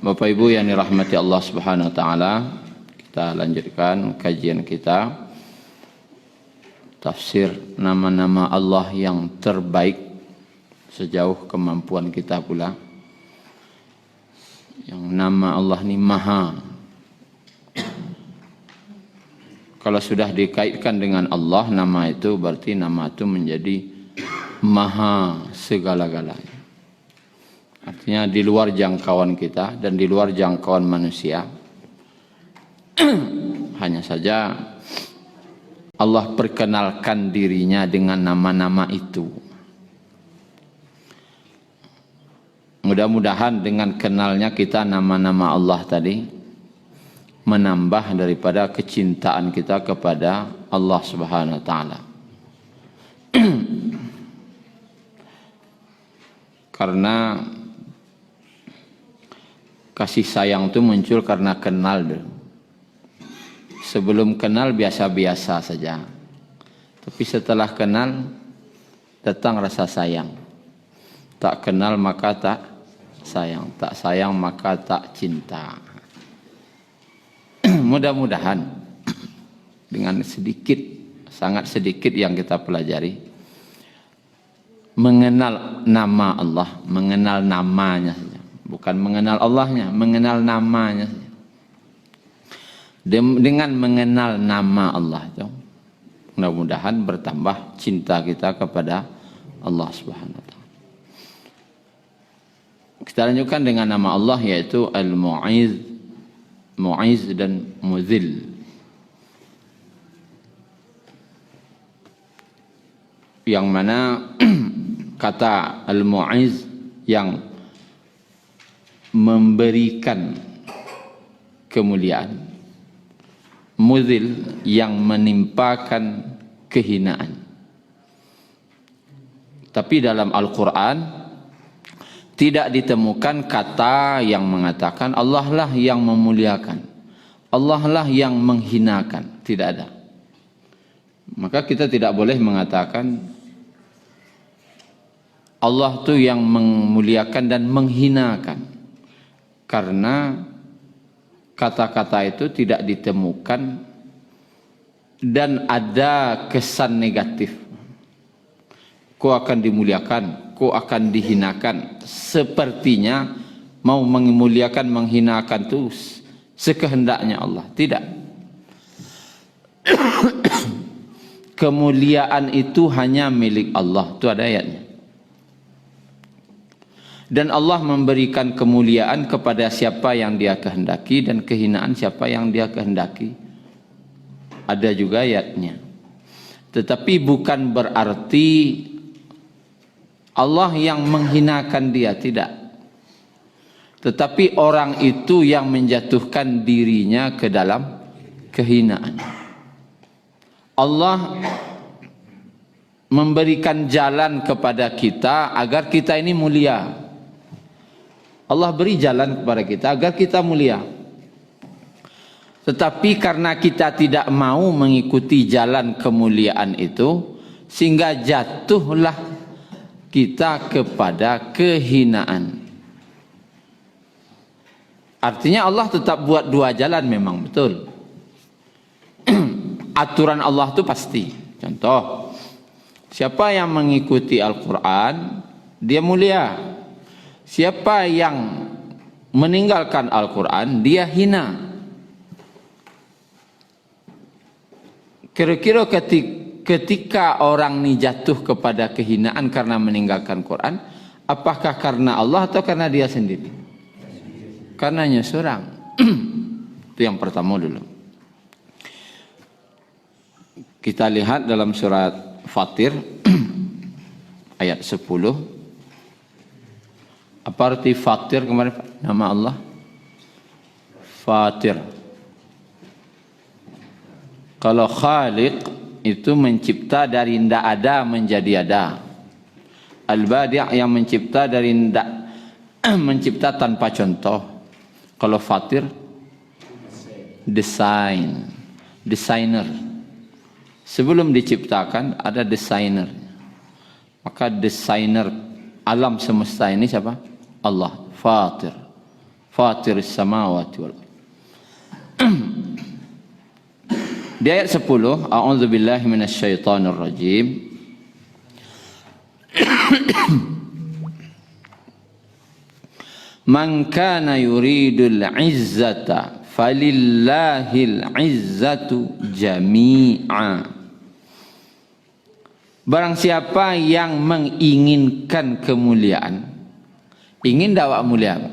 Bapak Ibu yang dirahmati Allah Subhanahu wa taala, kita lanjutkan kajian kita tafsir nama-nama Allah yang terbaik sejauh kemampuan kita pula. Yang nama Allah ini Maha. Kalau sudah dikaitkan dengan Allah, nama itu berarti nama itu menjadi Maha segala-galanya. Artinya di luar jangkauan kita dan di luar jangkauan manusia. Hanya saja Allah perkenalkan dirinya dengan nama-nama itu. Mudah-mudahan dengan kenalnya kita nama-nama Allah tadi menambah daripada kecintaan kita kepada Allah Subhanahu wa taala. Karena kasih sayang itu muncul karena kenal dulu. Sebelum kenal biasa-biasa saja. Tapi setelah kenal datang rasa sayang. Tak kenal maka tak sayang. Tak sayang maka tak cinta. Mudah-mudahan dengan sedikit, sangat sedikit yang kita pelajari, mengenal nama Allah, mengenal namanya saja. Bukan mengenal Allahnya, mengenal namanya. Dengan mengenal nama Allah itu, mudah-mudahan bertambah cinta kita kepada Allah Subhanahu wa taala. Kita lanjutkan dengan nama Allah yaitu Al-Mu'iz, Mu'iz dan Muzil. Yang mana kata Al-Mu'iz yang memberikan kemuliaan, Muzil yang menimpakan kehinaan. Tapi dalam Al-Quran tidak ditemukan kata yang mengatakan Allah lah yang memuliakan, Allah lah yang menghinakan. Tidak ada. Maka kita tidak boleh mengatakan Allah itu yang memuliakan dan menghinakan. Karena kata-kata itu tidak ditemukan dan ada kesan negatif. Kau akan dimuliakan, kau akan dihinakan. Sepertinya mau memuliakan, menghinakan itu sekehendaknya Allah. Tidak. Kemuliaan itu hanya milik Allah. Itu ada ayatnya. Dan Allah memberikan kemuliaan kepada siapa yang dia kehendaki dan kehinaan siapa yang dia kehendaki. Ada juga ayatnya. Tetapi bukan berarti Allah yang menghinakan dia, tidak. Tetapi orang itu yang menjatuhkan dirinya ke dalam kehinaan. Allah memberikan jalan kepada kita agar kita ini mulia. Allah beri jalan kepada kita agar kita mulia. Tetapi karena kita tidak mau mengikuti jalan kemuliaan itu, sehingga jatuhlah kita kepada kehinaan. Artinya Allah tetap buat dua jalan memang, betul. Aturan Allah itu pasti. Contoh, siapa yang mengikuti Al-Quran, dia mulia. Siapa yang meninggalkan Al-Quran, dia hina. Kira-kira ketika orang ini jatuh kepada kehinaan karena meninggalkan Quran, apakah karena Allah atau karena dia sendiri? Karenanya seorang. Itu yang pertama dulu. Kita lihat dalam surat Fatir ayat 10. Apa arti Fatir kemarin? Nama Allah Fatir. Kalau Khaliq itu mencipta dari tidak ada menjadi ada. Al-Badi' yang mencipta dari tidak, mencipta tanpa contoh. Kalau Fatir desainer. Sebelum diciptakan ada desainer. Maka desainer alam semesta ini siapa? Allah, Fatir. Fatiris samawati wal ardh. Di ayat 10, a'udzubillahi minasyaitonir rajim. Man kana yuridul izzata falillahil izzatu jami'a. Barang siapa yang menginginkan kemuliaan, ingin dakwah mulia,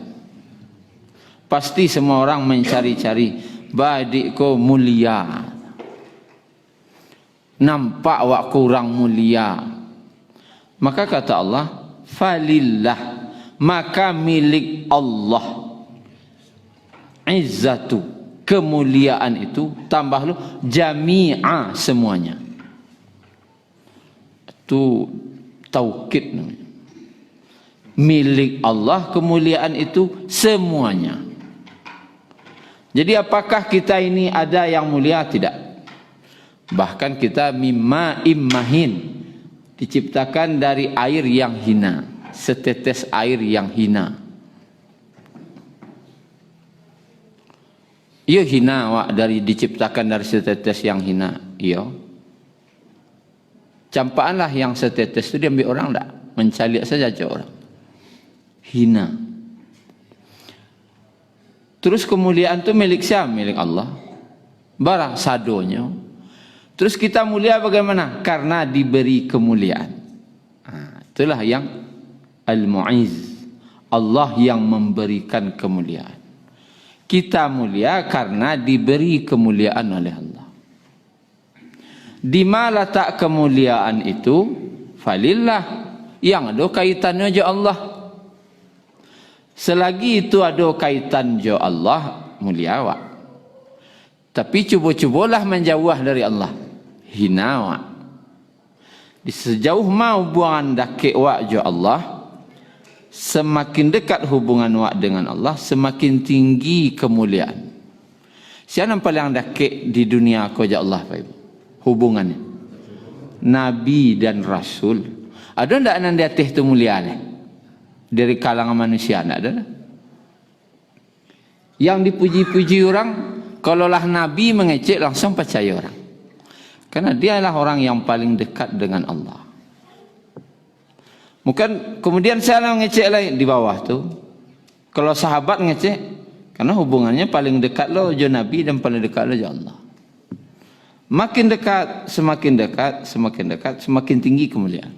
pasti semua orang mencari-cari badikku mulia, nampak wak kurang mulia. Maka kata Allah, falillah, maka milik Allah, izzatu, kemuliaan itu, tambah lu jami'a, semuanya. Itu taukid namanya. Milik Allah kemuliaan itu semuanya. Jadi apakah kita ini ada yang mulia? Tidak. Bahkan kita mimma immahin, diciptakan dari air yang hina, setetes air yang hina. Iya hina wak, dari diciptakan dari setetes yang hina. Iya. Campaanlah yang setetes itu diambil orang tak? Mencaliak saja orang. Hina. Terus kemuliaan itu milik siapa? Milik Allah. Barang sadonya. Terus kita mulia bagaimana? Karena diberi kemuliaan. Itulah yang Al-Mu'izz. Allah yang memberikan kemuliaan. Kita mulia karena diberi kemuliaan oleh Allah. Di mana letak kemuliaan itu? Falillah, yang ada kaitannya je Allah. Selagi itu ada kaitan je Allah, mulia wak. Tapi cuba-cubalah menjauh dari Allah, hina wak. Di sejauh mau hubungan dakik wak je Allah, semakin dekat hubungan wak dengan Allah, semakin tinggi kemuliaan. Siapa yang paling dakik di dunia ko je Allah, Pak Ibu? Hubungannya Nabi dan Rasul. Ada ndak nan di atas itu mulia ni? Dari kalangan manusia ndak ada. Yang dipuji-puji orang, kalaulah Nabi mengecek langsung percaya orang. Karena dialah orang yang paling dekat dengan Allah. Bukan kemudian saya mengecek lagi di bawah tu. Kalau sahabat ngecek, karena hubungannya paling dekat lo jo Nabi dan paling dekat lo jo Allah. Makin dekat, semakin dekat, semakin dekat, semakin tinggi kemuliaan.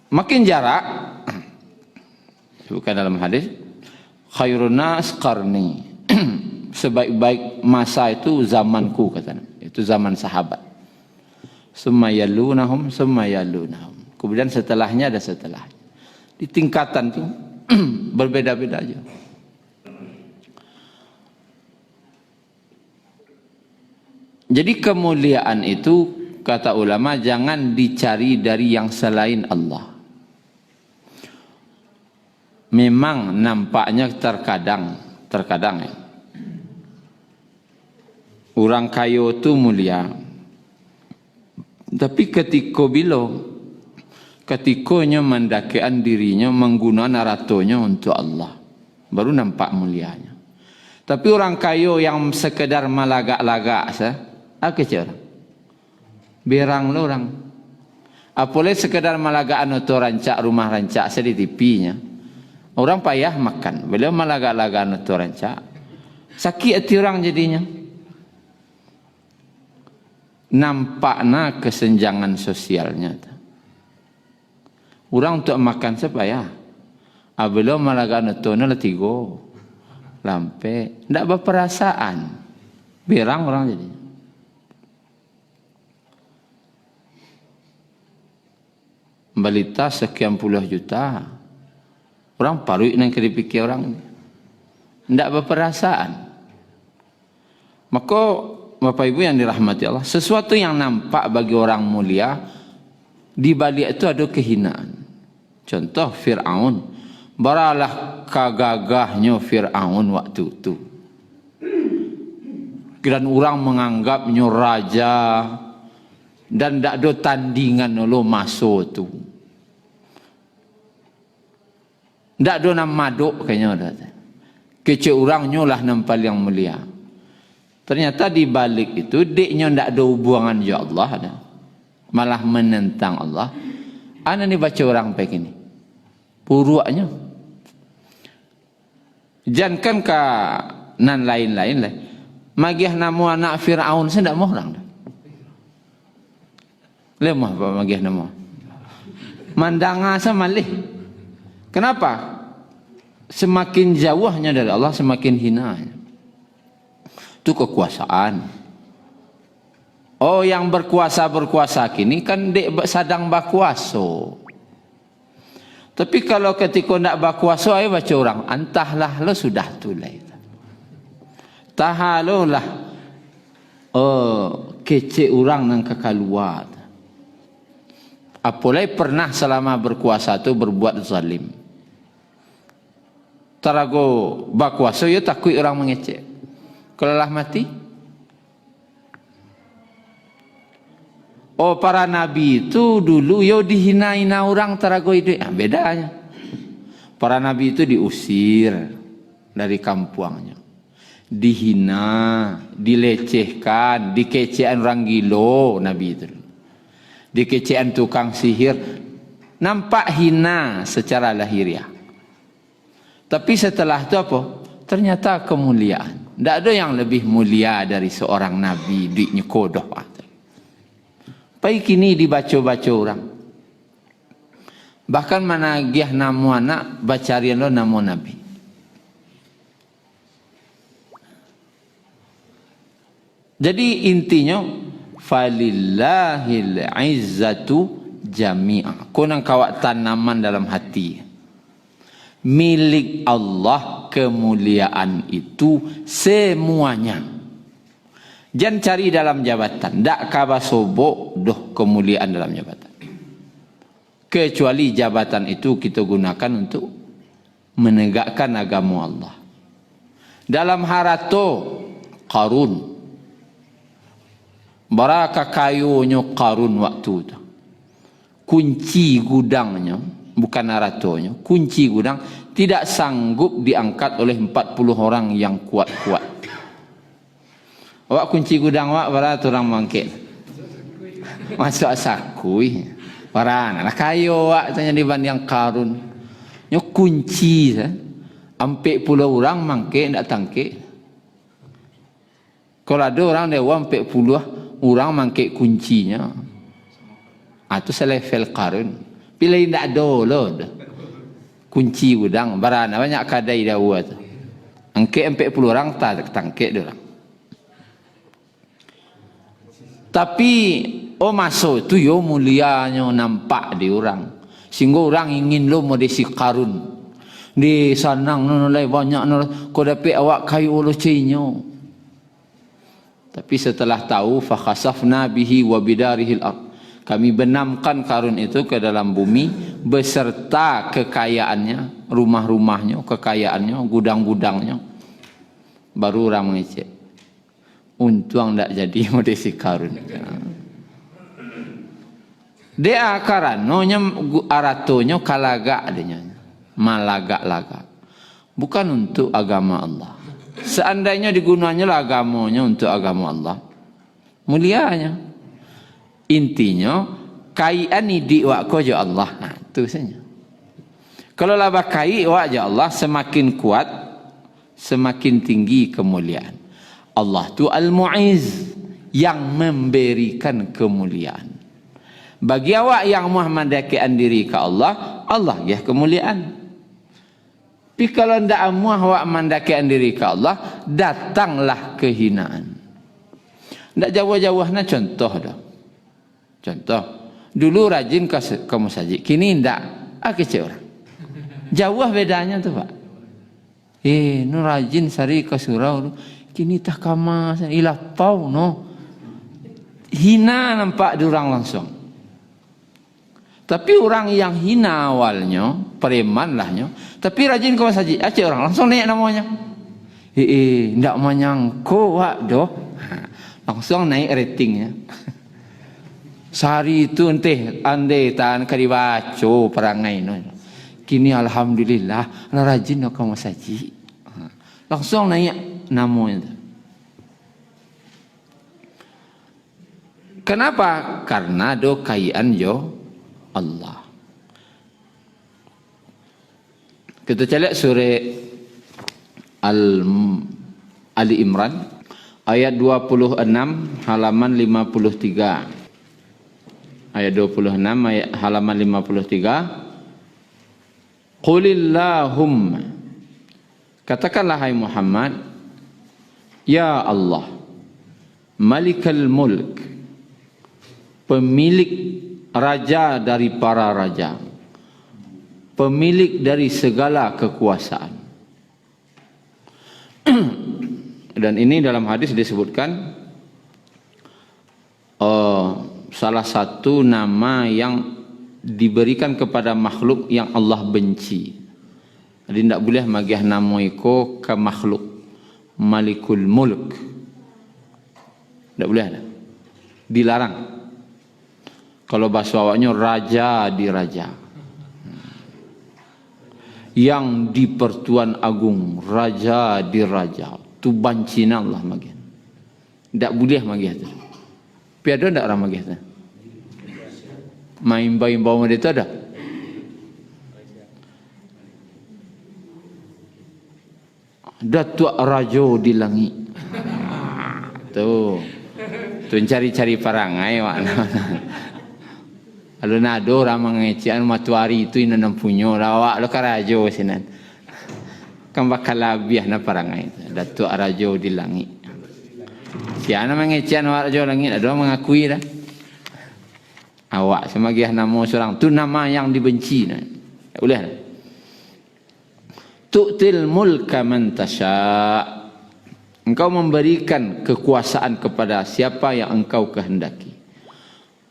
Makin jarak, bukan dalam hadis, khairun nas qarni. Sebaik-baik masa itu zamanku, katanya. Itu zaman sahabat. Summa yalunahum. Kemudian setelahnya ada setelahnya. Di tingkatan itu berbeda-beda aja. Jadi kemuliaan itu, kata ulama, jangan dicari dari yang selain Allah. Memang nampaknya terkadang ya, orang kaya itu mulia. Tapi ketikanya mendakikan dirinya, menggunakan hartanya untuk Allah, baru nampak mulianya. Tapi orang kaya yang sekedar malagak-lagak apa cara? Berang lo orang. Apalagi sekedar malagaan atau rancak rumah rancak di TV-nya. Orang payah makan. Beliau malagak-lagaan atau rancak. Sakit hati orang jadinya. Nampaknya kesenjangan sosialnya. Orang untuk makan sepayah. Beliau malagaan atau lah tigo. Lampe. Tidak berperasaan. Berang orang jadinya. Balita sekian puluh juta. Orang paruik yang dipikir orang. Tidak berperasaan. Maka Bapak Ibu yang dirahmati Allah, sesuatu yang nampak bagi orang mulia, di balik itu ada kehinaan. Contoh Fir'aun. Baralah kagagahnya Fir'aun waktu itu. Dan orang menganggapnya raja. Dan tak ada tandingan lo masuk tu. Ndak do nam maduk kayaknya dah. Kecil orangnya lah nam paling mulia. Ternyata di balik itu deknya ndak ada hubungan ya Allah dah. Malah menentang Allah. Ana ni baca orang begini. Puruaknya. Jangan ka nan lain-lain lah. Magiah namu anak Firaun saya ndak mau orang dah. Lemah apa magiah namu. Mandanga sama leh. Kenapa? Semakin jauhnya dari Allah semakin hinanya. Itu kekuasaan. Oh, yang berkuasa kini kan dek sadang berkuasa. Tapi kalau ketika nak berkuasa ayo baca orang, entahlah lo sudah tulai. Tahalolah kece orang nang kekaluar. Apalagi pernah selama berkuasa tu berbuat zalim. Tarago berkuasa ya takut orang mengecek. Kalau lah mati, oh para nabi itu dulu yo dihina-hina orang tarago itu. Bedanya. Para nabi itu diusir dari kampungnya. Dihina, dilecehkan, dikecean orang gilo nabi itu. Dikecean tukang sihir. Nampak hina secara lahiriah. Tapi setelah itu apa? Ternyata kemuliaan. Tidak ada yang lebih mulia dari seorang nabi di nyekodoh. Pai kini dibaca-baca orang. Bahkan managiah namu anak bacarian lo namu nabi. Jadi intinya falillahil izzatu jami'a. Kau nang kawat tanaman dalam hati. Milik Allah kemuliaan itu semuanya. Jangan cari dalam jabatan. Tak kabasobok doh kemuliaan dalam jabatan. Kecuali jabatan itu kita gunakan untuk menegakkan agama Allah. Dalam harato Qarun. Baraka kayunya Qarun waktu itu. Kunci gudangnya. Bukan naratonya, kunci gudang tidak sanggup diangkat oleh 40 orang yang kuat-kuat. Awak kunci gudang awak berat orang mangkit. Masuk sakui. Warana lah kayo awak tanya dibanding Qarun. Nyo kunci sah. Ampe puluh orang mangkit ndak tangkit. Kalau ada orang dewa ampe puluh orang mangkit kuncinya. Itu selevel Qarun. Pilih tidak ada loh. Kunci gudang. Barana banyak kadai dawa tu. Angkit 40 orang tak tangkit dia orang. Tapi masuk tu yo mulianya nampak di orang. Sehingga orang ingin lo modesi Qarun. Di sanang nolai banyak nolai. Kau dapat awak kayu lo cinyo. Tapi setelah tahu fakhasafna bihi wa bidarihil ardh. Kami benamkan Qarun itu ke dalam bumi beserta kekayaannya, rumah-rumahnya, kekayaannya, gudang-gudangnya. Baru orang mengecek. Untung tak jadi modesi Qarun. Dia akaranonya aratonya kalagak adanya. Malagak-lagak. Bukan untuk agama Allah. Seandainya digunanya lah agamanya untuk agama Allah. Mulianya. Intinya kaian ni diwak ko je Allah. Itu saja. Kalau labah kai wak je Allah semakin kuat, semakin tinggi kemuliaan. Allah tu Al-Mu'izz yang memberikan kemuliaan. Bagi awak yang muhammadakkan diri ke Allah, Allah ya kemuliaan. Tapi kalau ndak amuah awak mandakkan diri ke Allah, datanglah kehinaan. Ndak jauh-jauhna contoh dah. Contoh, dulu rajin ke masjid, kini tidak. Kecil orang. Jauh bedanya tu Pak. Nu rajin sari ke surau, kini tak kama, ilah pau no. Hina nampak diorang langsung. Tapi orang yang hina awalnya, preman lahnya, tapi rajin ke masjid, acik orang langsung naik namanya. Tidak menyangko wak doh. Langsung naik ratingnya. Sehari itu andai tan kadibaco perangai no. Kini alhamdulillah rajin kau masaji. Langsung naik namanya. Kenapa? Karena do kayaan jo Allah. Kita cek surah Ali Imran ayat 26 halaman 53. Ayat 26 ayat halaman 53. Qulillahumma, katakanlah hai Muhammad, ya Allah, Malikal Mulk, pemilik raja dari para raja, pemilik dari segala kekuasaan. Dan ini dalam hadis disebutkan salah satu nama yang diberikan kepada makhluk yang Allah benci. Jadi tidak boleh magiah nama iko ke makhluk Malikul Mulk. Tidak boleh ada. Dilarang. Kalau bahasa awaknya raja di raja. Yang di Pertuan Agung, raja di raja. Tu bancina Allah magiah. Tidak boleh magiah tu. Piada tidak orang magiah tu. Main bau itu ada. Datuk Rajo di langit. Tu cari-cari parangai makna. Kalau nado orang mengecian matuari itu ina nampunyo lawak lo karajo sinan. Kan bakal labiah na parangai. Datuk Rajo di langit. Siapa mengecian Rajo langit ada mengakui dah. Awak semagiah nama seorang tu nama yang dibenci. Tak boleh. Tu'til mulka man tasha'. Engkau memberikan kekuasaan kepada siapa yang engkau kehendaki.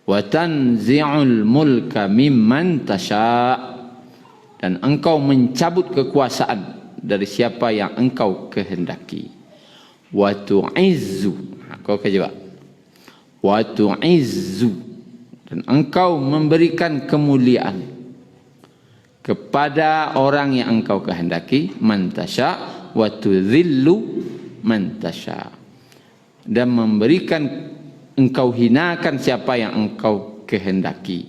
Wa tanzi'ul mulka mimman tasha'. Dan engkau mencabut kekuasaan dari siapa yang engkau kehendaki. Wa tu'izzu. Kau kejawab. Wa tu'izzu. Dan engkau memberikan kemuliaan kepada orang yang engkau kehendaki, man tasha, wa tudhillu man tasha. Dan memberikan engkau hinakan siapa yang engkau kehendaki.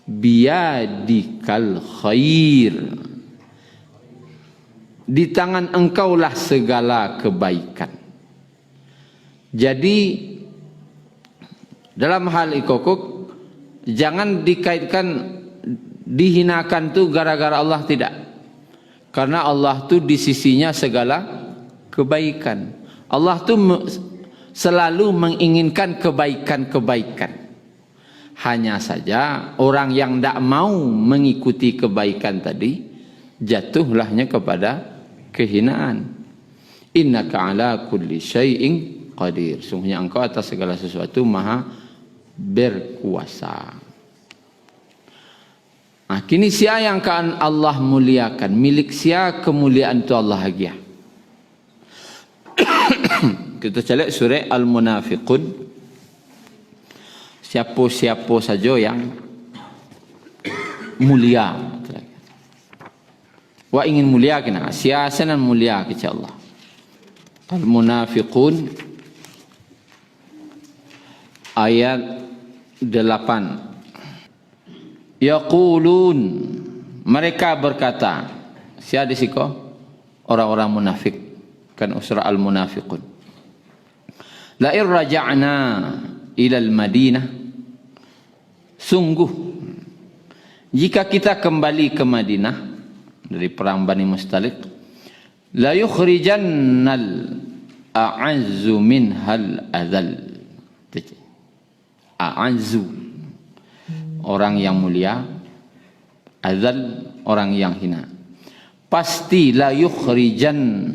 Biyadikal khair. Di tangan engkaulah segala kebaikan. Jadi dalam hal ikokok jangan dikaitkan dihinakan tu gara-gara Allah, tidak. Karena Allah tu di sisinya segala kebaikan. Allah tu selalu menginginkan kebaikan-kebaikan. Hanya saja orang yang tidak mau mengikuti kebaikan tadi jatuhlahnya kepada kehinaan. Innaka ala kulli syai'in qadir. Sungguhnya engkau atas segala sesuatu maha berkuasa. Nah, kini siapa yang akan Allah muliakan? Milik siapa kemuliaan itu Allah hagia. Kita cek surah Al-Munafiqun. Siapa-siapa saja yang mulia. Wa ingin mulia kena. Siapa yang mulia kepada Allah. Al-Munafiqun ayat 8. Yaqulun, mereka berkata, siapa di siko? Orang-orang munafik. Kan surah Al-Munafiqun. La in raja'na ila al-Madinah, sungguh jika kita kembali ke Madinah dari perang Bani Mustalik, la yukhrijannal a'azzu minhal adzal. A'azzu orang yang mulia, adzal orang yang hina. Pasti la yukhrijan,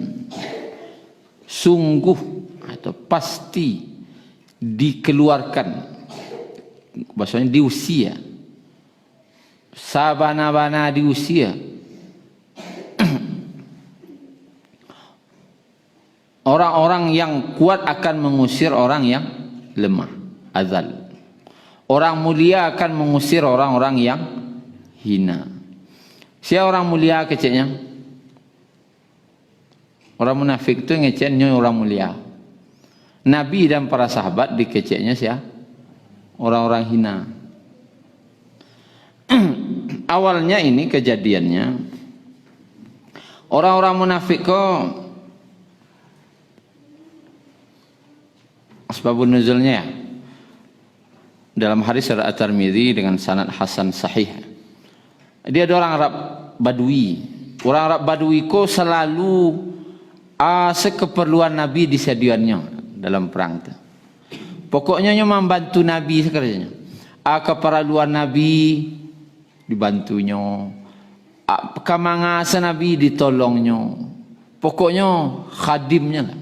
sungguh atau pasti dikeluarkan, bahasanya diusia, sabana-bana diusia orang-orang yang kuat akan mengusir orang yang lemah, adzal. Orang mulia akan mengusir orang-orang yang hina. Siapa orang mulia keceknya? Orang munafik itu ngeceknya orang mulia. Nabi dan para sahabat dikeceknya siapa? Orang-orang hina. Awalnya ini kejadiannya, orang-orang munafik kok asbabun nuzulnya ya, dalam hadis riwayat At-Tirmidzi dengan sanad hasan sahih. Dia ada orang Arab Badui. Orang Arab Badui kok selalu sekeperluan Nabi disediaannya dalam perang itu. Pokoknya membantu Nabi sekerjanya. Keperluan Nabi dibantunya. Kemangasa Nabi ditolongnya. Pokoknya khadimnya lah,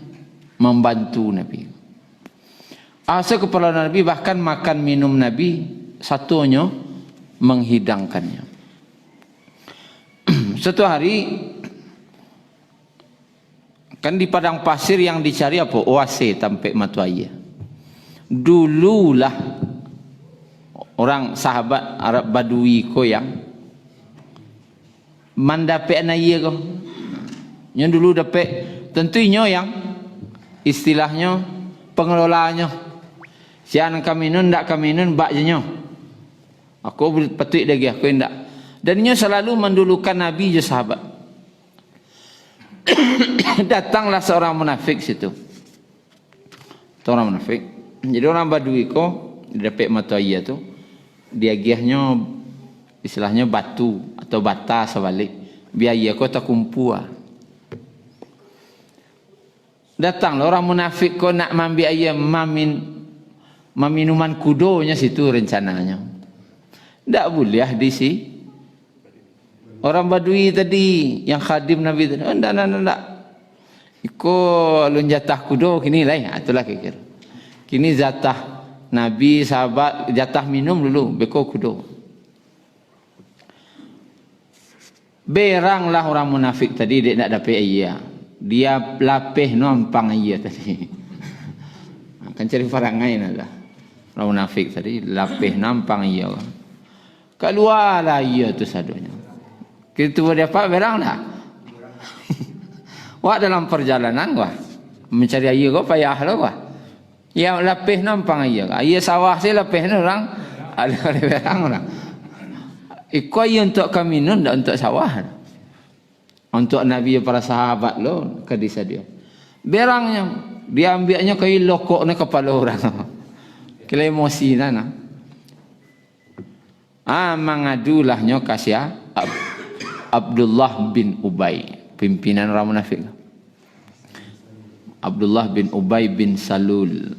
membantu Nabi. Keperluan Nabi, bahkan makan minum Nabi satunya menghidangkannya. Suatu hari kan di padang pasir yang dicari apa? Oase tampek matu air. Dululah orang sahabat Arab Badui ko yang mandapek na iya ko. Yang dulu dapat tentunya yang istilahnya pengelolanya. Sian kami nun ndak kami nun baknya. Aku petik lagi aku ndak. Dan dia selalu mendulukan Nabi je sahabat. Datanglah seorang munafik situ. Orang munafik. Jadi orang Badui ko dapat mata air tu, dia giahnya istilahnya batu atau bata sebalik. Biaya ko tak kumpul. Datanglah orang munafik ko nak mambi air minuman kudonya situ rencananya. Tak boleh di si orang Badui tadi yang khadim Nabi tadi. Tak. Iko lun jatah kudo kini lah. Itulah kira. Kini jatah Nabi sahabat jatah minum dulu. Beko kudo. Beranglah orang munafik tadi dia nak dapat air. Dia lapih numpang air tadi. Akan cari perangai lah. Orang munafik tadi lapih nampang ia. Keluarlah ia tu sadunya. Kita dia apa berang dah. Wah dalam perjalanan gua mencari air gua payah lah gua. Ya lapih nampang ia. Ia sawah saya lapih ni orang ada berang orang. Iko ia untuk kami nun dan untuk sawah. Untuk Nabi para sahabat lo kedisa dia. Berangnya dia ambilnya ke lokok ni kepala orang. Kila emosi nana. Mangadulahnya kasih Abdullah bin Ubay, pimpinan orang munafik. Abdullah bin Ubay bin Salul.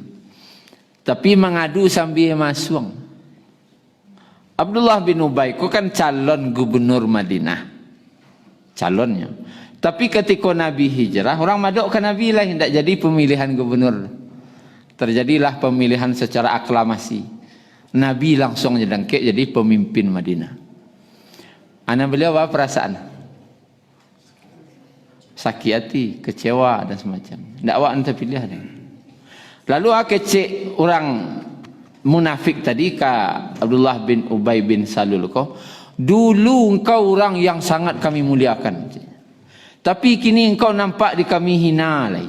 Tapi mengadu sambil masuk. Abdullah bin Ubay ku kan calon gubernur Madinah. Calonnya. Tapi ketika Nabi hijrah, orang madok ke Nabi lah tidak jadi pemilihan gubernur. Terjadilah pemilihan secara aklamasi. Nabi langsung jedangkit jadi pemimpin Madinah. Anak beliau apa perasaan? Sakit hati, kecewa dan semacam. Tak awak nanti pilih ada. Lalu kecek orang munafik tadi ke Abdullah bin Ubay bin Salul ko. Dulu engkau orang yang sangat kami muliakan. Tapi kini engkau nampak di kami hina lah.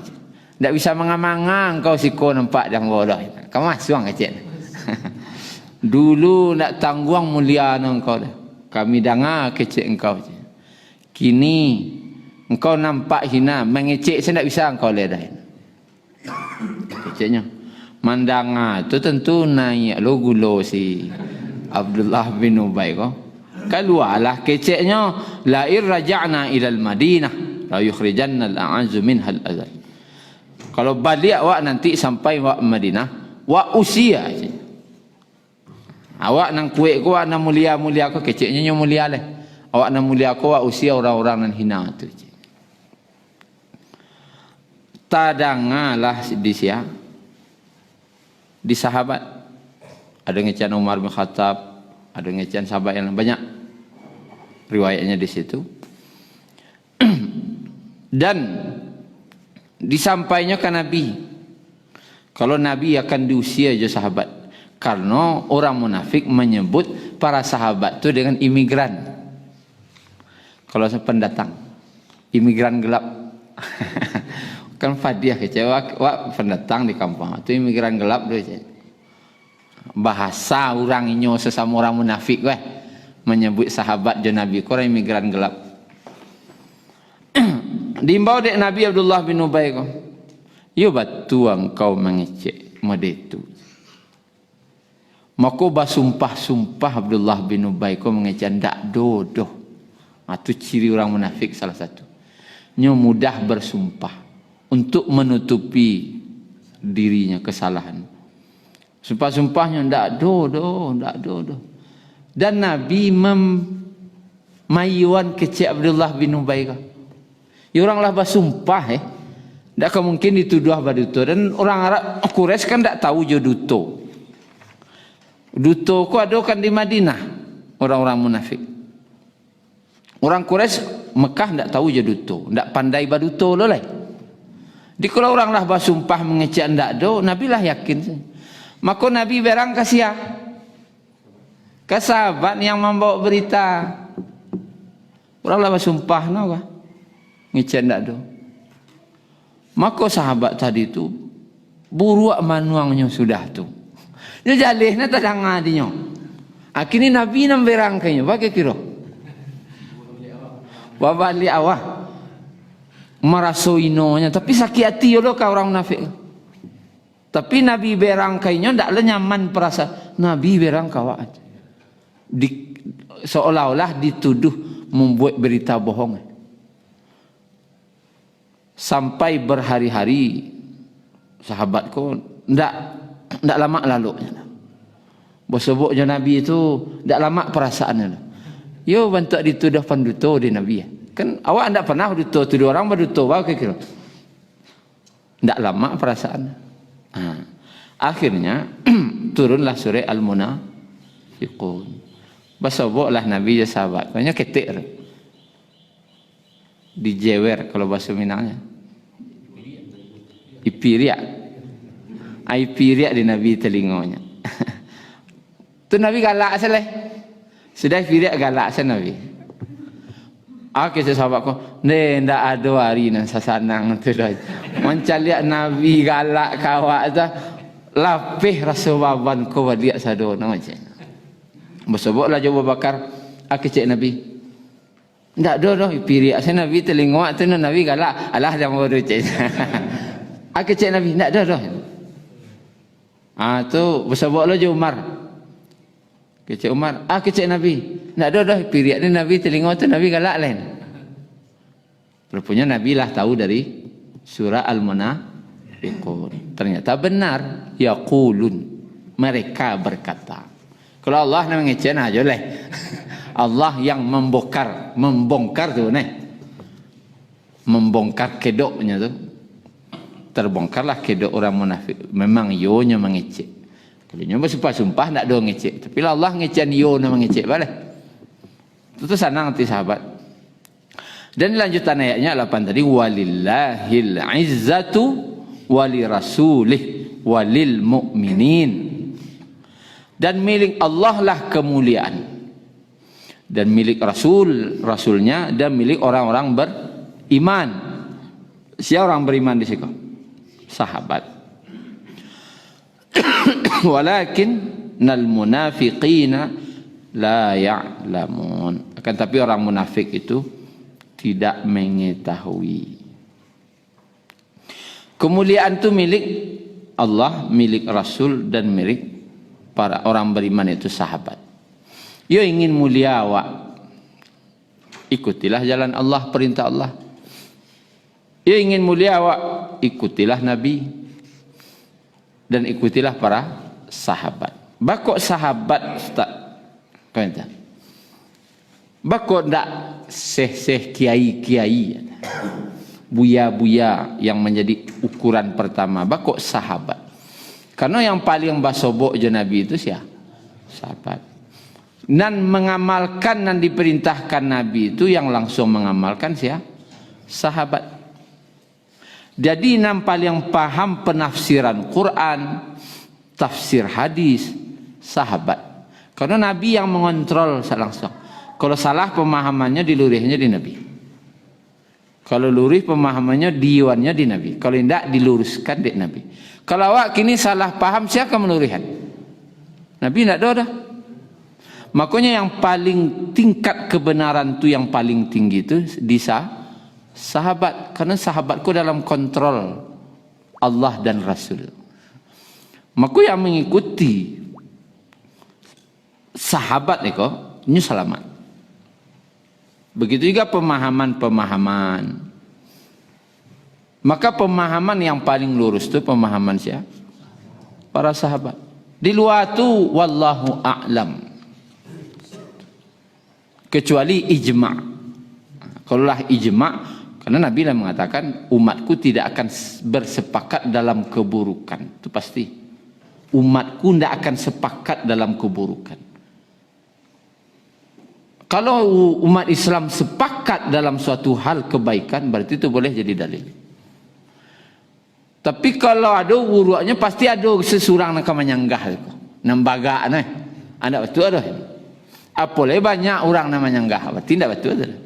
Tak bisa mengamang engkau siko nampak yang bodoh. Kamu masuk kecek. Dulu nak tangguang mulia engkau dah. Kami dengar kecek engkau. Kini engkau nampak hina, mengecek saya tak bisa engkau lihat dah. Keceknya. Mandanga tu tentu naik lo gulo si Abdullah bin Ubay ko. Keluarlah keceknya la irja'na ila al-Madinah la yukhrijanna al-a'azzu minha al-azal. Kalau balik awak nanti sampai awak Madinah, wa usia je. Awak nang kuek ko nak mulia-mulia ko keceknya nyo mulia leh. Awak nak mulia ko wa usia orang-orang nan hina tu je. Tadangalah di sia di sahabat. Ada ngecian Umar bin Khattab, ada ngecian sahabat yang banyak riwayatnya di situ. Dan disampainya ke Nabi kalau Nabi akan diusia je sahabat, karena orang munafik menyebut para sahabat tu dengan imigran. Kalau pendatang, imigran gelap. Kan Fadiah kecewa, wak pendatang di kampung itu imigran gelap tu. Bahasa orang inyo sesama orang munafik menyebut sahabat je Nabi ko imigran gelap. Diimbau dek Nabi Abdullah bin Ubay ko, yo batu engkau mengecek medetu. Maka basumpah-sumpah Abdullah bin Ubay ko mengecek ndak dodoh. Itu ciri orang munafik salah satu. Nyo mudah bersumpah untuk menutupi dirinya kesalahan. Sumpah-sumpahnya ndak dodoh. Dan Nabi mayuan kecek Abdullah bin Ubay ko. Ya orang lah bersumpah tak mungkin dituduh baduto. Dan orang Arab Quraisy kan tak tahu je duto. Duto ko ada kan di Madinah orang-orang munafik. Orang Quraisy Mekah tak tahu je duto, tak pandai baduto lolai. Di kalau orang lah bersumpah mengecek ndak do, Nabi lah yakin. Maka Nabi berang kasih ke sahabat yang membawa berita. Orang lah bersumpah no ngecek ndak do. Maka sahabat tadi tu buruak manuangnya sudah tu. Dia jalihnya tadang adinya. Akhirnya Nabi nam berang kayaknya. Bagaimana kira? Wabali awah marasoinonya. Tapi sakit hati yo ka orang munafik. Tapi Nabi berang kayaknya ndak le nyaman perasa. Nabi berang kawa aja. Seolah-olah dituduh membuat berita bohong. Sampai berhari-hari sahabatku ndak lama lalu. Bosoboknya Nabi itu ndak lama perasaannya. Yo bantu dituduh panduto di Nabi. Kan awak ndak pernah tuduh orang berduto bae kira. Ndak lama perasaan. Akhirnya turunlah surah Al-Munafiqun. Bosoboklah Nabi ya sahabat. Banyak ketik. Dijewer kalau bahasa Minangnya. Ipiriak. Ipiriak di Nabi telingonya. Tu Nabi galak seleh. Sudah ipiriak galak se Nabi. Oke sahabatku, ndak ada hari nan sasanang tu dah. Mencaliak Nabi galak kawak tu lapih rasa baban ko dia sadona macam. Besoboklah Abu Bakar akicek Nabi. Ndak do ipiriak se Nabi telingok tu Nabi galak. Alah dah mau cek. Akicek Nabi ndak do. Tu besoboklah je Umar. Kecek Umar, kecek Nabi. Tak ada dah period ni Nabi telinga tu Nabi galak lain. Rupanya Nabi lah tahu dari surah Al-Munafiqun. Ternyata benar, yaqulun. Mereka berkata. Kalau Allah nak mengecek nah aja leh. Allah yang membongkar tu nih. Membongkar kedoknya tu. Terbongkarlah kedok orang munafik. Memang ionya mengecek. Kalau nyoba sumpah-sumpah tak ada ngecek. Tapi Allah ngecek yo nak mengecek boleh. Itu senang hati sahabat. Dan lanjutan ayatnya 8 tadi walillahil izzatu wali rasulih walil mu'minin. Dan milik Allah lah kemuliaan. Dan milik rasulnya dan milik orang-orang beriman. Siapa orang beriman di situ? Sahabat. Walakin nal munafiqina la ya'lamun. Akan tapi orang munafik itu tidak mengetahui. Kemuliaan itu milik Allah, milik Rasul dan milik para orang beriman itu sahabat. Yo ingin mulia awak, ikutilah jalan Allah, perintah Allah. Yo ingin mulia awak, ikutilah Nabi dan ikutilah para sahabat. Bakok sahabat Ustaz. Kata. Bakok ndak seh-seh kiai-kiai. Buya-buya yang menjadi ukuran pertama. Bakok sahabat. Karena yang paling basobok je Nabi itu siapa? Sahabat. Dan mengamalkan dan diperintahkan Nabi itu yang langsung mengamalkan siapa? Sahabat. Jadi yang paling paham penafsiran Quran, tafsir hadis, sahabat. Karena Nabi yang mengontrol langsung. Kalau salah pemahamannya dilurihnya di Nabi. Kalau lurih pemahamannya diwannya di Nabi. Kalau tidak diluruskan di Nabi. Kalau awak kini salah paham, siapa melurihkan? Nabi tidak ada dah. Makanya yang paling tingkat kebenaran tu yang paling tinggi tu di sahabat. Karena sahabatku dalam kontrol Allah dan Rasul. Maka yang mengikuti sahabat ini selamat. Begitu juga pemahaman-pemahaman. Maka pemahaman yang paling lurus itu pemahaman siapa? Para sahabat. Di luar tu wallahu a'lam. Kecuali ijma'. Kalaulah ijma', karena Nabi lah mengatakan umatku tidak akan bersepakat dalam keburukan. Itu pasti. Umatku tidak akan sepakat dalam keburukan. Kalau umat Islam sepakat dalam suatu hal kebaikan, berarti itu boleh jadi dalil. Tapi kalau ada urutnya, pasti ada sesurang nak menyanggah. Nambaga nah. Ada betul ada. Apalagi banyak orang nak menyanggah, berarti tidak betul ada.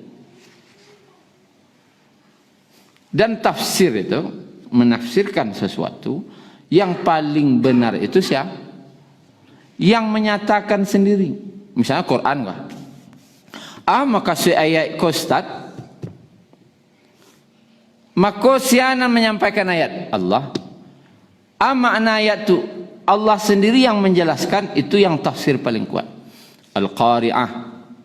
Dan tafsir itu menafsirkan sesuatu yang paling benar itu siapa? Yang menyatakan sendiri. Misalnya Quran kah? Maka ayat kostat, maka siapa menyampaikan ayat Allah? Makna ayat tu Allah sendiri yang menjelaskan, itu yang tafsir paling kuat. Al-Qari'ah,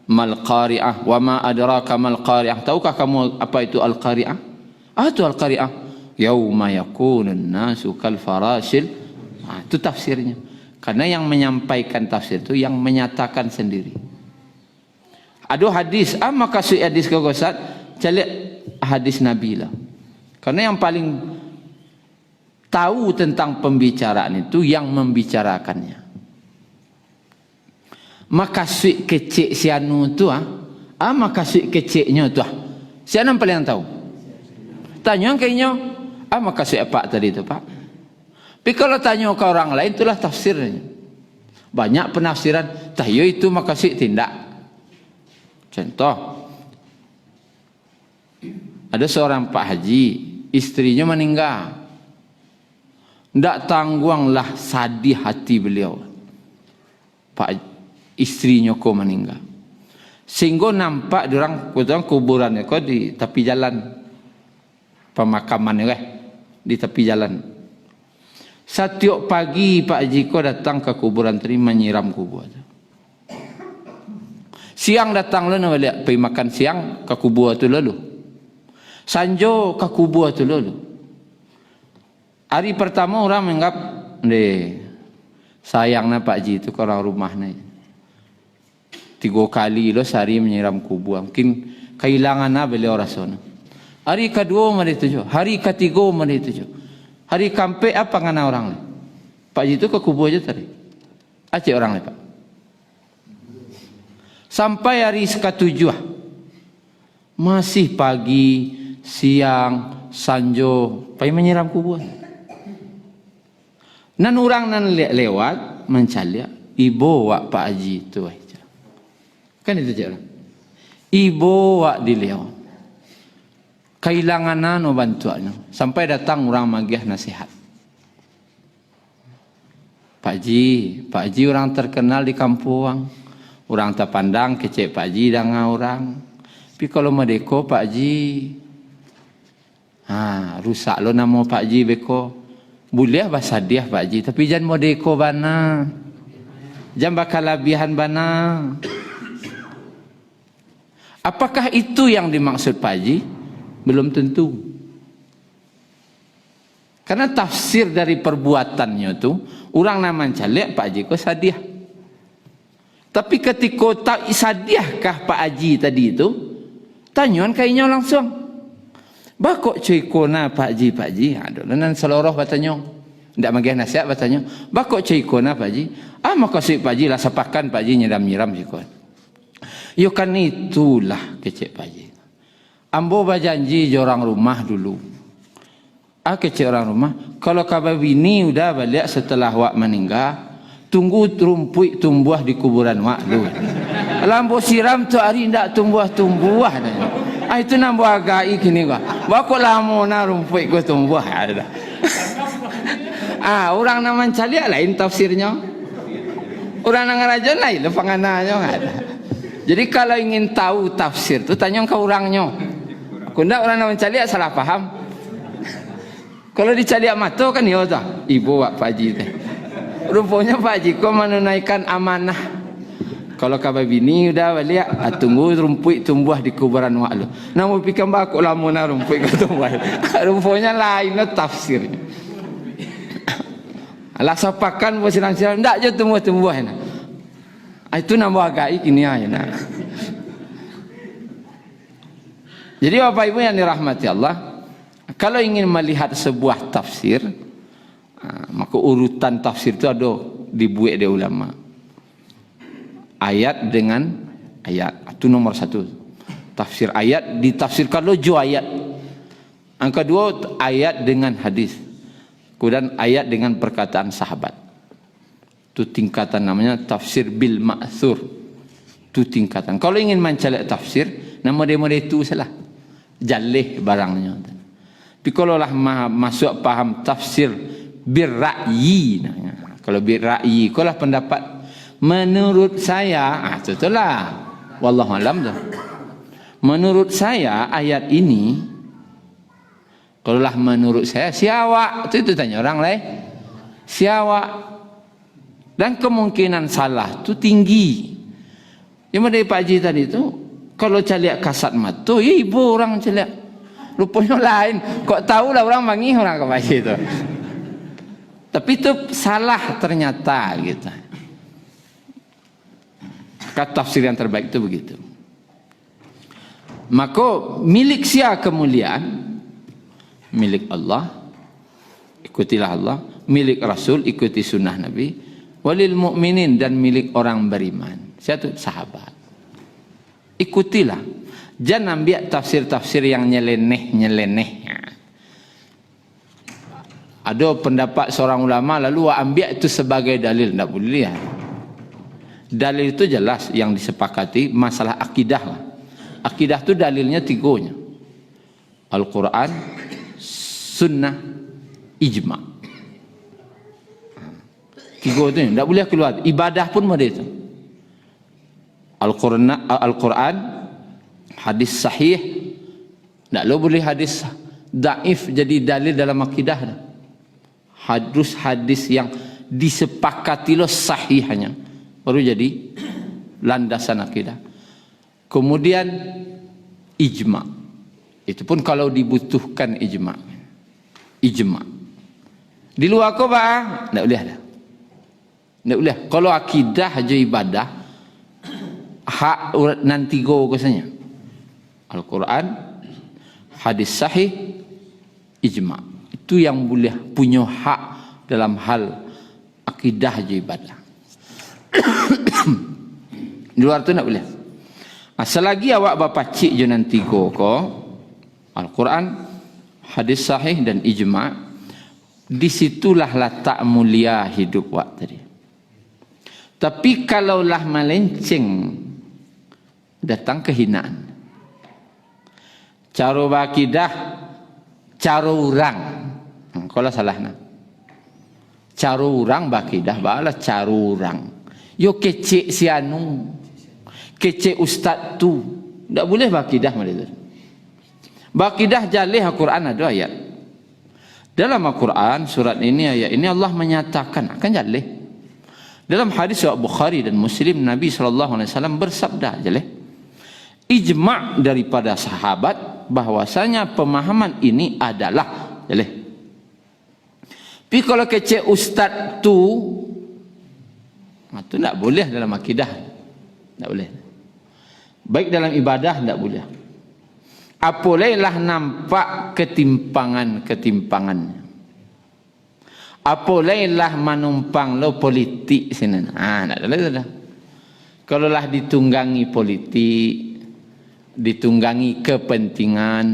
mal Qari'ah, wa ma adraka mal Qari'ah. Tahukah kamu apa itu Al-Qari'ah? Itu Al-Qari'ah. Yauma yakunun nasu kal farashil. Itu tafsirnya. Karena yang menyampaikan tafsir itu yang menyatakan sendiri. Ada hadis, maka hadis kegosat, cari hadis Nabi lah. Karena yang paling tahu tentang pembicaraan itu yang membicarakannya. Maka suik kecik sianu tu maka suik keciknya tu siapa paling tahu? Tanya kayaknya, maka suik apa tadi tu Pak? Tapi kalau tanya ke orang lain, itulah tafsirnya. Banyak penafsiran, tahu itu maka suik tindak. Contoh, ada seorang Pak Haji, istrinya meninggal. Tidak tangguanglah sadih hati beliau. Pak istrinya kok meninggal. Sehingga nampak diorang kuburannya kok di tepi jalan. Pemakamannya di tepi jalan. Setiap pagi Pak Haji kok datang ke kuburan tadi menyiram kubur. Siang datang lalu balik pergi makan siang ke kubur tu lalu. Sanjo ke kubur tu lalu. Hari pertama orang menganggap sayangnya Pak Haji itu ke orang rumah ni. 3 kali lo sehari menyiram kubur. Mungkin kehilangan beliau rasanya. Hari kedua mari tujuh, hari ketiga mari tujuh. Hari keempat apa ngana orang ni? Pak Haji itu ke kubur aja tadi. Acik orang ni Pak. Sampai hari ke-7 masih pagi, siang, sanjo, pergi menyiram kubur. Nan orang nan lewat mencari ibu wak Pak Haji itu. Kan itu je orang. Ibu wak dilewat. Kehilangan bantuan. Sampai datang orang magih nasihat. Pak Haji orang terkenal di kampung. Orang terpandang kecek Pak Haji dengan orang. Tapi kalau medeko Pak Haji, rusak lo nama Pak Haji beko. Boleh bahasa dia Pak Haji, tapi jangan medeko bana. Jangan bakal labihan bana. Apakah itu yang dimaksud Pak Haji? Belum tentu. Karena tafsir dari perbuatannya tu, orang nama calek Pak Haji kok sadiah. Tapi ketika tak sadiahkah Pak Haji tadi itu, tanyuan kayaknya langsung. Bakok cuy kona Pak Haji. Aduh, nan seluruh batanya. Tidak magih nasihat batanya. Bakok cuy kona Pak Haji. Maka si Pak Haji lah sepakan Pak Haji nyiram-nyiram sikon. Yo kan itulah kecek Pak Haji. Ambo berjanji orang rumah dulu. Kecek orang rumah. Kalau kabar bini udah balik setelah wak meninggal, tunggu rumput tumbuh di kuburan wak dulu. Lampu siram tu hari ndak tumbuh-tumbuh dah. Itu nambah agai kini gua. Bakok lama na rumput gua tumbuh ada. Orang nak mencari lain tafsirnya. Orang nak ngarajon lain lepangannya ada. Jadi kalau ingin tahu tafsir tu tanya ke orangnya. Kunda orang nak mencari salah paham. Kalau dicari mata kan ya tak. Ibu Pak Haji teh. Rupanya Pak Haji kau menunaikan amanah. Kalau kabar bini udah balik, tunggu rumput tumbuh di kuburan mak lu. Namun pikir bakok lama na rumput kau tumbuh. Rupanya lain tafsirnya. Alah sapakan buat silang-silang, ndak je tumbuh-tumbuh na. Itu nambah agak ini aja na. Jadi Bapak Ibu yang dirahmati Allah, kalau ingin melihat sebuah tafsir, maka urutan tafsir itu ada dibuat oleh ulama. Ayat dengan ayat itu nomor satu. Tafsir ayat ditafsirkan lojo ayat. Yang kedua ayat dengan hadis. Kemudian ayat dengan perkataan sahabat. Itu tingkatan namanya tafsir bil ma'thur. Itu tingkatan. Kalau ingin mencari tafsir, nama dia itu salah. Jalih barangnya. Tapi kalau lah masuk paham tafsir bir ra'yi. Kalau bir ra'yi, kalau lah pendapat menurut saya, itulah wallahu alam tu. Menurut saya ayat ini, kalau lah menurut saya siawak, itu tanya orang lain. Siawak dan kemungkinan salah tu tinggi. Yang dari Pak Haji tadi tu, kalau caliak kasat mata, ya ibu orang caliak. Rupanya lain. Kok tahu lah orang bangi orang ke Pak Haji tu. Tapi itu salah ternyata gitu. Kata tafsir yang terbaik itu begitu. Maka milik sia kemuliaan, milik Allah, ikutilah Allah. Milik Rasul, ikuti sunnah Nabi. Walil mu'minin, dan milik orang beriman. Siapa? Sahabat. Ikutilah. Jangan ambil tafsir-tafsir yang nyeleneh. Ada pendapat seorang ulama lalu ambil itu sebagai dalil. Tidak boleh lihat. Dalil itu jelas yang disepakati masalah akidah. Akidah itu dalilnya tiganya. Al-Quran, Sunnah, Ijma. Tiga itu tidak boleh keluar. Ibadah pun ada itu. Al-Quran, hadis sahih, tidak boleh hadis daif jadi dalil dalam akidah. Hadis yang disepakati lo sahihnya baru jadi landasan akidah. Kemudian ijma. Itu pun kalau dibutuhkan ijma. Di luar kau bah, tidak boleh ada. Tidak boleh. Kalau akidah aja ibadah, hak nanti go kesanya. Al-Quran, hadis sahih, ijma. Itu yang boleh punya hak dalam hal akidah aja ibadah. Di luar tu tak boleh. Selagi awak bapa cik je nanti ko Al-Quran, hadis sahih dan ijma', disitulah letak mulia hidup awak tadi. Tapi kalaulah melenceng, datang kehinaan. Cara bakidah, cara orang. Kalau salah nak. Cara orang bakidah, bahalah cara orang. Yo kecek si anu, kecek ustaz tu, tak boleh bakidah macam. Bakidah jalih Al-Quran ada ayat. Dalam Al-Quran surat ini ayat ini Allah menyatakan akan jalih. Dalam hadis Bukhari dan Muslim Nabi SAW bersabda jalih. Ijma' daripada sahabat bahwasanya pemahaman ini adalah jalih. Tapi kalau kecek ustaz tu, itu tak boleh dalam akidah. Tak boleh. Baik dalam ibadah tak boleh. Apolehlah nampak ketimpangan-ketimpangannya. Apolehlah menumpang lo politik sini. Tak boleh dah. Kalau lah ditunggangi politik, ditunggangi kepentingan,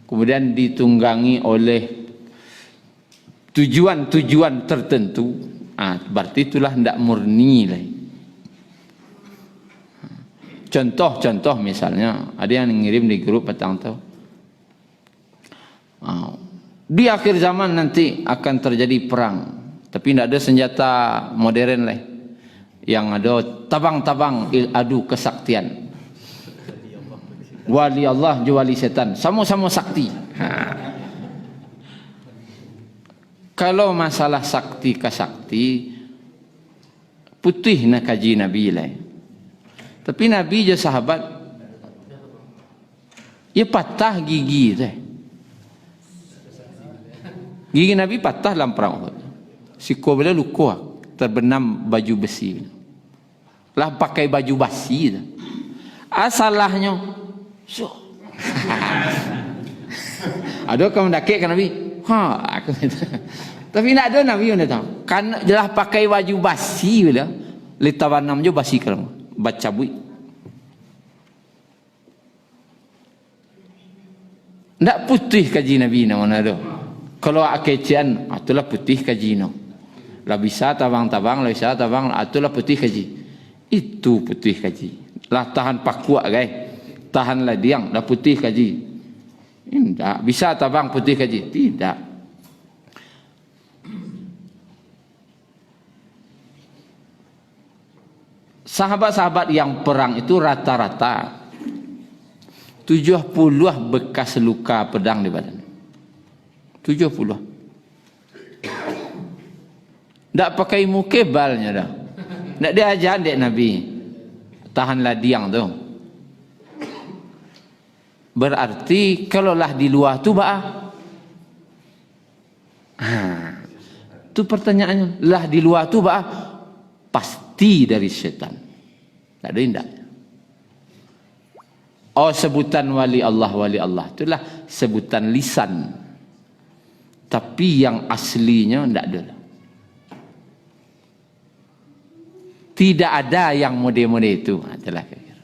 kemudian ditunggangi oleh tujuan-tujuan tertentu, berarti itulah tidak murni lagi. Contoh misalnya, ada yang ngirim di grup petang tu. Di akhir zaman nanti akan terjadi perang, tapi tidak ada senjata modern lah. Yang ada tabang-tabang adu kesaktian. Wali Allah juali setan, sama-sama sakti. Kalau masalah sakti kasakti, putih nak kaji Nabi lah. Tapi Nabi je sahabat, ia patah gigi tu. Gigi Nabi patah dalam perang Uhud. Siku bila luka, terbenam baju besi. Lah pakai baju basi tu. Asalahnya, so. Ada kamu dakik kan Nabi? Aku tapi nak ada Nabi yang tahu. Kan jelah pakai baju basi bila, litawanam je basi kalau. Baca bui. Ndak putih kaji Nabi mana tu. Kalau akecian, itulah putih kaji no. Lah bisa tabang-tabang, lah bisa tabang, itulah putih kaji. Itu putih kaji. Lah tahan pakuak guys. Tahan ladiang, dah putih kaji. Tidak bisa tabang putih kaji. Tidak. Sahabat-sahabat yang perang itu rata-rata 70 bekas luka pedang di badan. 70. Tak pakai mukebalnya dah. Tak diajar dek Nabi. Tahan ladiang tu. Berarti kalaulah di luar tu tu pertanyaannya. Lah di luar tu pasti dari syaitan. Tak ada indah. Oh, sebutan wali Allah itulah sebutan lisan. Tapi yang aslinya tidak ada. Tidak ada yang model-model itu. Itulah kira-kira.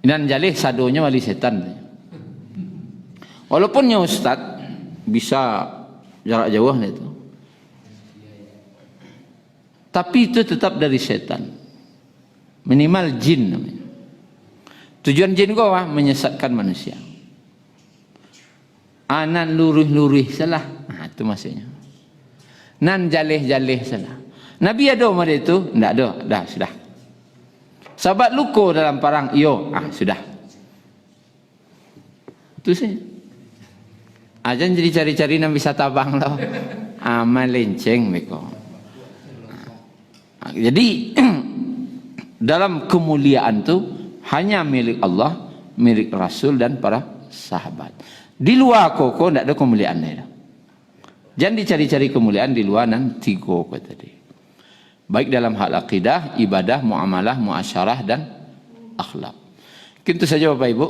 Dan jalih sadonya wali setan. Walaupunnya ustaz bisa jarak jauh itu. Tapi itu tetap dari setan. Minimal jin namanya. Tujuan jin kau menyesatkan manusia. Nan lurih-lurih salah. Itu maksudnya. Nan jalih-jalih salah. Nabi ada umar itu? Tidak ada. Dah, sudah. Sahabat luka dalam perang. Iyo. Sudah. Itu saja. Ajan jadi cari-cari yang bisa tabang lah. Amal lenceng mereka. Jadi dalam kemuliaan tu hanya milik Allah, milik Rasul dan para sahabat. Di luar koko tidak ada kemuliaan dia. Jangan dicari-cari kemuliaan di luar nan tiga kau tadi. Baik dalam hal akidah, ibadah, muamalah, muasyarah dan akhlak. Itu saja Bapak Ibu.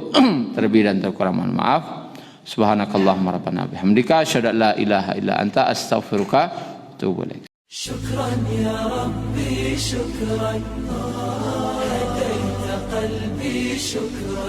Terlebih dan terkurang mohon maaf. Subhanakallahumma rabbana bihamdika asyhadu an la ilaha illa anta astaghfiruka wa atubu ilaik. شكرا يا ربي شكرا هديت قلبي شكرا